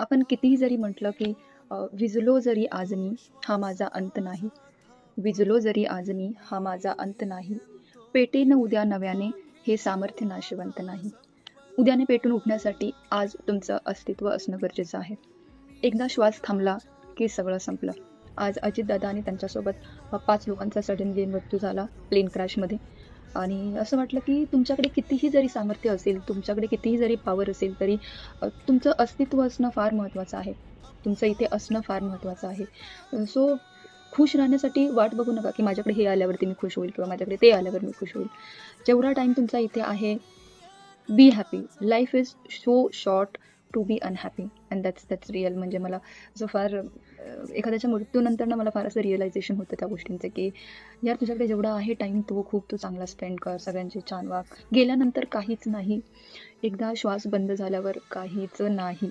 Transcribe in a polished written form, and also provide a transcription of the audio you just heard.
आपण कितीही जरी म्हटलं, की विझलो जरी आज मी, हा माझा अंत नाही. विझलो जरी आज मी, हा माझा अंत नाही. पेटेन उद्या नव्याने, हे सामर्थ्य नाशवंत नाही. उद्याने पेटून उठण्यासाठी आज तुमचं अस्तित्व असणं गरजेचं आहे. एकदा श्वास थांबला, की सगळं संपलं. आज अजितदादा आणि त्यांच्यासोबत 5 लोकांचा सडनली मृत्यू झाला प्लेन क्रॅशमध्ये. आणि असं वाटलं, की तुमच्याकडे कितीही जरी सामर्थ्य असेल, तुमच्याकडे कितीही जरी पॉवर असेल, तरी तुमचं अस्तित्व असणं फार महत्त्वाचं आहे. तुमचं इथे असणं फार महत्त्वाचं आहे. सो खुश राहण्यासाठी वाट बघू नका, की माझ्याकडे हे आल्यावरती मी खुश होईल किंवा माझ्याकडे ते आल्यावर मी खुश होईल. जेवढा टाईम तुमचा इथे आहे, be happy. Life is so short to be unhappy and that's real. म्हणजे मला असं फार एखाद्याच्या मृत्यूनंतर ना मला फार असं रिअलायझेशन होतं त्या गोष्टींचं, की यार तुझ्याकडे जेवढा आहे टाईम तो खूप तू चांगला स्पेंड कर, सगळ्यांशी छान वाग. गेल्यानंतर काहीच नाही. एकदा श्वास बंद झाल्यावर काहीच नाही.